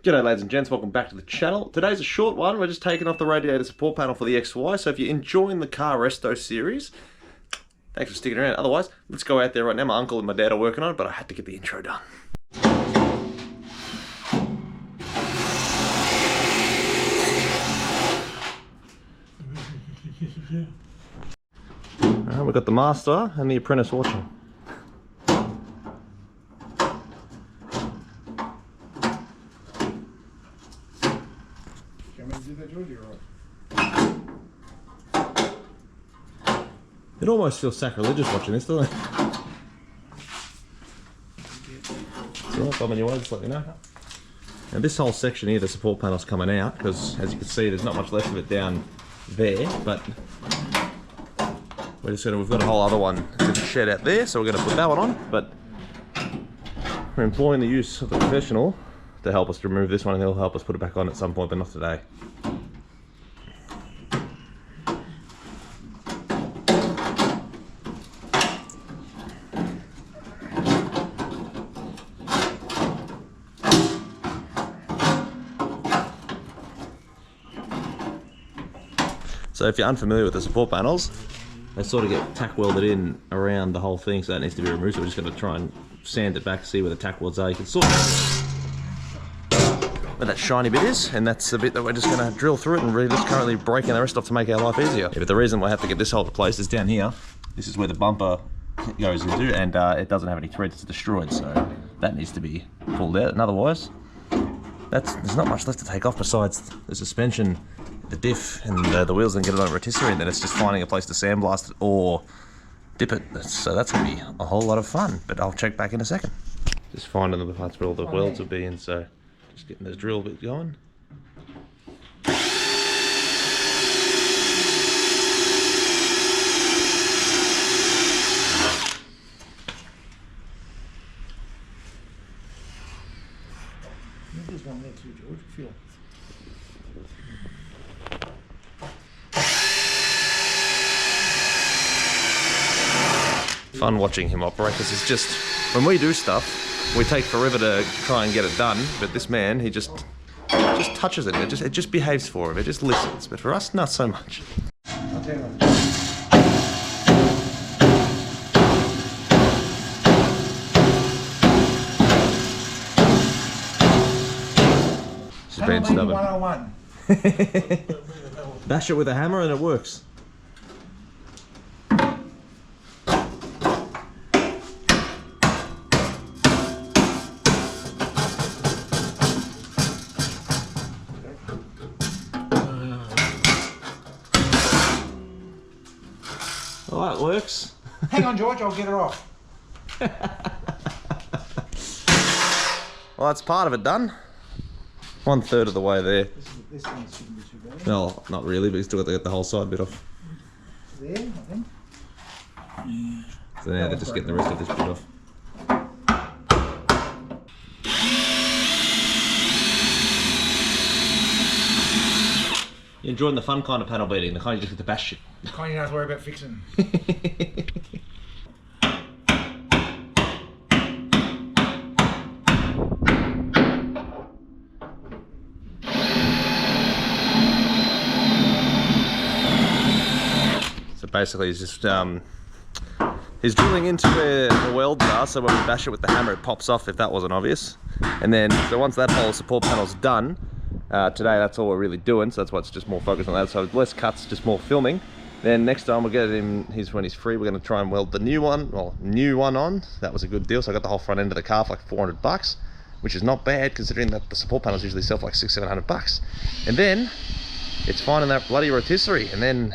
G'day ladies and gents, welcome back to the channel. Today's a short one. We're just taking off the radiator support panel for the XY, so if you're enjoying the car resto series, thanks for sticking around. Otherwise, let's go out there right now. My uncle and my dad are working on it, but I had to get the intro done. Alright, we've got the master and the apprentice watching. It almost feels sacrilegious watching this, doesn't it? It's alright, if I'm in your way, just let me know. Now this whole section here, the support panel's coming out, because as you can see, there's not much left of it down there, but we've got a whole other one in the shed out there, so we're going to put that one on, but we're employing the use of the professional to help us remove this one, and he'll help us put it back on at some point, but not today. So if you're unfamiliar with the support panels, they sort of get tack welded in around the whole thing, so that needs to be removed. So we're just going to try and sand it back, see where the tack welds are. You can sort of where that shiny bit is, and that's the bit that we're just going to drill through it and really just currently breaking the rest off to make our life easier. Yeah, but the reason we have to get this hole replaced is down here. This is where the bumper goes into, and it doesn't have any threads, it's destroyed, so that needs to be pulled out. And otherwise, there's not much left to take off besides the suspension, the diff, and the wheels, and get it on a rotisserie, and then it's just finding a place to sandblast it or dip it. So that's going to be a whole lot of fun, but I'll check back in a second. Just finding the parts where all the welds will be in, so just getting this drill bit going. There's one there too, George. Feel. Fun watching him operate, because it's just, when we do stuff, we take forever to try and get it done, but this man, he just touches it, and it just behaves for him, it just listens, but for us, not so much. I'll tell you what. She's been stubborn. 101. Bash it with a hammer and it works. Well, that works. Hang on, George, I'll get her off. Well, that's part of it done. 1/3 of the way there. This one shouldn't be too bad. Well, not really, but you still got to get the whole side bit off. There, I think. So now they're just getting the rest of this bit off. You're enjoying the fun kind of panel beating, the kind you just get to bash shit. The kind you don't have to worry about fixing. So basically he's just he's drilling into where the welds are, so when we bash it with the hammer it pops off, if that wasn't obvious. And then, so once that whole support panel's done, today that's all we're really doing, so that's why it's just more focused on that. So less cuts, just more filming. Then next time we'll get him, when he's free, we're going to try and weld the new one on. That was a good deal, so I got the whole front end of the car for like 400 bucks, which is not bad considering that the support panels usually sell for like 600-700 bucks. And then it's finding that bloody rotisserie, and then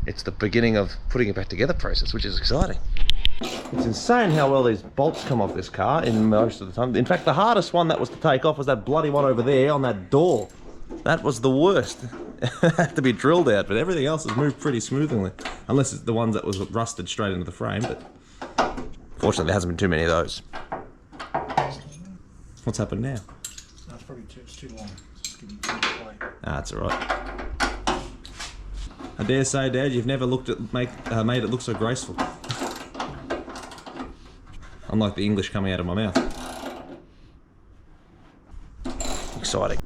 it's the beginning of putting it back together process, which is exciting. It's insane how well these bolts come off this car in most of the time. In fact, the hardest one that was to take off was that bloody one over there on that door. That was the worst. It had to be drilled out, but everything else has moved pretty smoothly. Unless it's the ones that was rusted straight into the frame, but fortunately there hasn't been too many of those. What's happened now? No, it's probably too long. Just give it away. Ah, that's alright. I dare say, Dad, you've never looked at made it look so graceful. Unlike the English coming out of my mouth. exciting.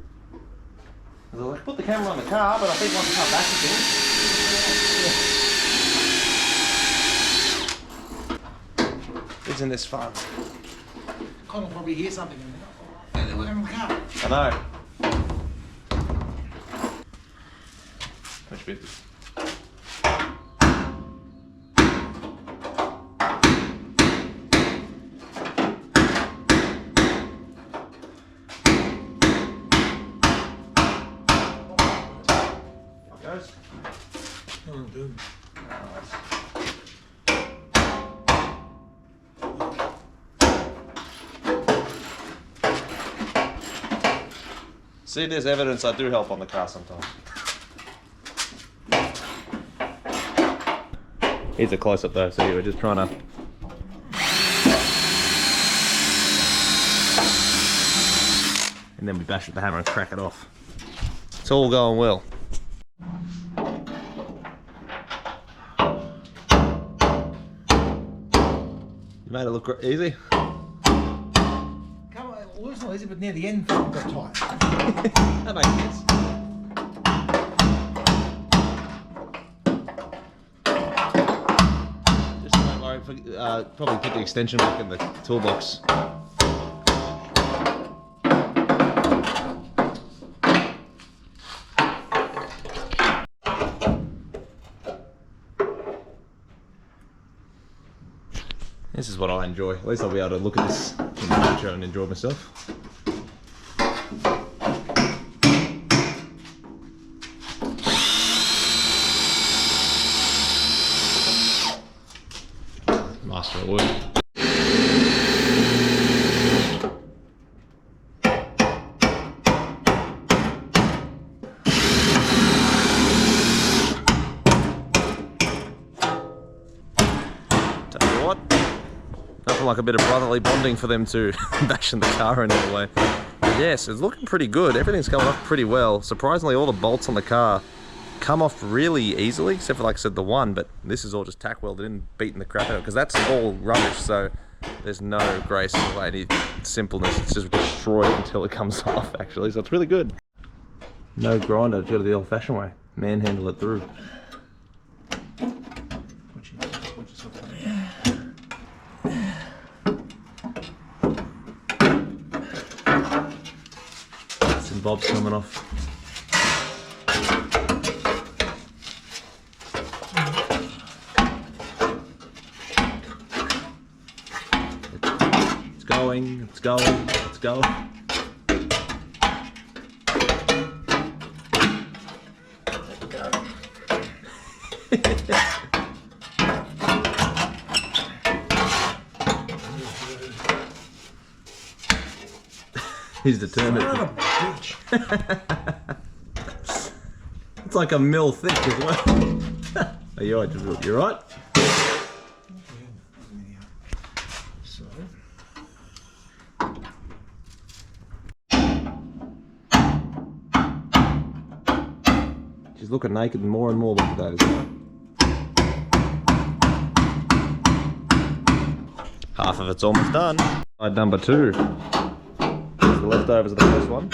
I was like, put the camera on the car, but I think once I come back again. Isn't this fun? Con will probably hear something in there. They're looking in the car. I know. Which bit? Goes. Oh, good. See, there's evidence I do help on the car sometimes. Here's a close-up though, so we're just trying to... And then we bash with the hammer and crack it off. It's all going well. You made it look easy. Come on, well, it's not easy, but near the end, it got tight. That makes sense. Just don't worry, probably put the extension back in the toolbox. This is what I enjoy. At least I'll be able to look at this in the future and enjoy myself. Master of wood. Tell you what. Nothing like a bit of brotherly bonding for them to bash in the car in any way. Yes, it's looking pretty good. Everything's coming off pretty well. Surprisingly, all the bolts on the car come off really easily, except for, like I said, the one, but this is all just tack welded in, beating the crap out of it, because that's all rubbish, so there's no grace or any simpleness. It's just destroyed until it comes off, actually, so it's really good. No grinder, do it the old-fashioned way. Manhandle it through. Some bobs coming off. It's going, it's going, it's going. He's determined. Son of a bitch. It's like a mil thick as well. Are you alright? You alright? So. She's looking naked more and more like that, isn't it? Half of it's almost done. Side number 2. The leftovers of the first one.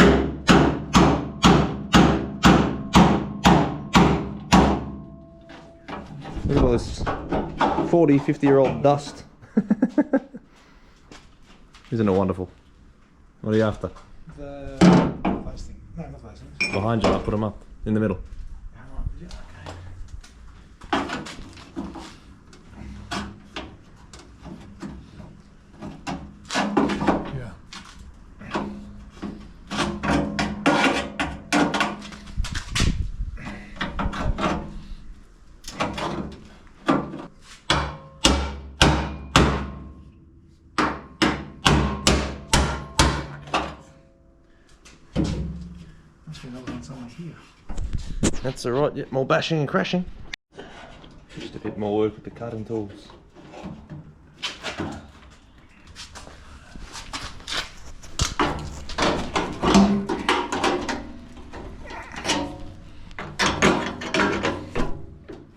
Look at all this 40, 50-year-old dust. Isn't it wonderful? What are you after? The those things. No, not those things. Behind you, I'll put them up in the middle. Yeah, okay. Yeah. Must be another one somewhere here. That's alright, yeah, more bashing and crashing. Just a bit more work with the cutting tools.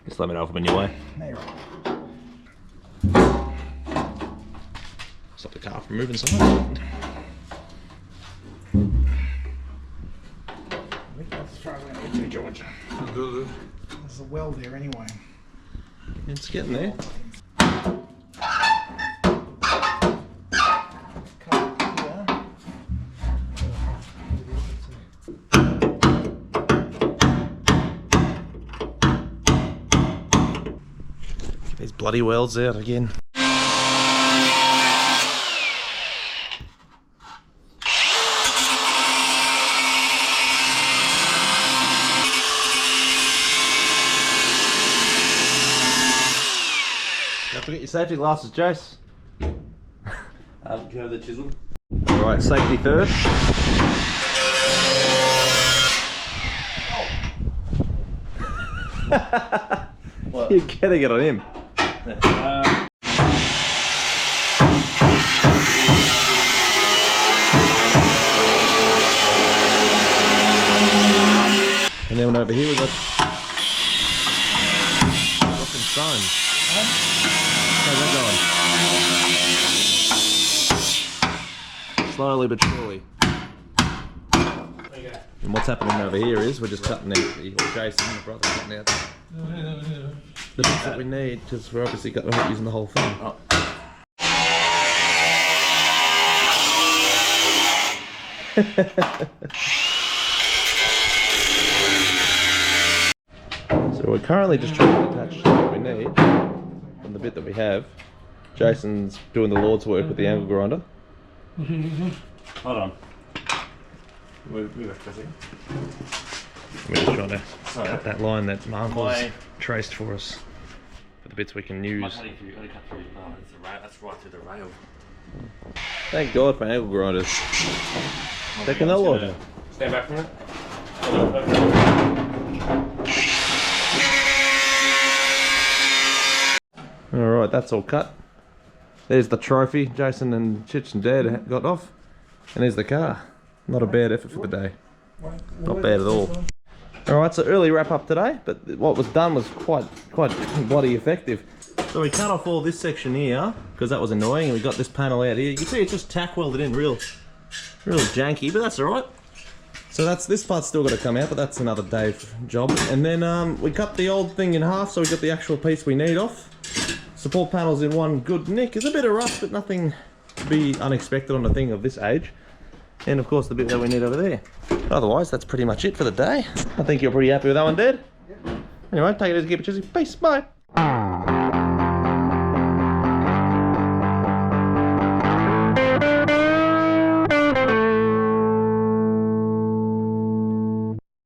Just let me know if I'm in your way. No, you're right. Stop the car from moving so much. far as I can get to, George. There's a well there anyway. It's getting there. Get these bloody welds out again. Don't forget your safety glasses, Jace. Do you have the chisel? Alright, safety first. What? You're getting it on him. And then over here we've got rocking stones. How's that going? Slowly but surely. And what's happening over here is we're just cutting out, or Jason, the brother, cutting out the bits that we need, because we're obviously not using the whole thing. Oh. So we're currently just trying to attach what we need from the bit that we have. Jason's doing the Lord's work with the angle grinder. Hold on. Move back for a second. We're just trying to cut that line that Marvel's traced for us for the bits we can use. Cut through. Oh, that's right through the rail. Thank God for angle grinders. Taking that long. Stand back from it. Alright, that's all cut. There's the trophy Jason and Chich and Dad got off. And there's the car. Not a bad effort for the day. Not bad at all. Alright, so early wrap up today, but what was done was quite bloody effective. So we cut off all this section here, because that was annoying, and we got this panel out here. You can see it's just tack welded in real janky, but that's alright. So this part's still got to come out, but that's another day job. And then we cut the old thing in half, so we got the actual piece we need off. Support panels in one good nick. It's a bit of rust, but nothing to be unexpected on a thing of this age. And of course the bit that we need over there. Otherwise, that's pretty much it for the day. I think you're pretty happy with that one, Dad? Yep. Anyway, take it easy, keep it cheesy. Peace, bye.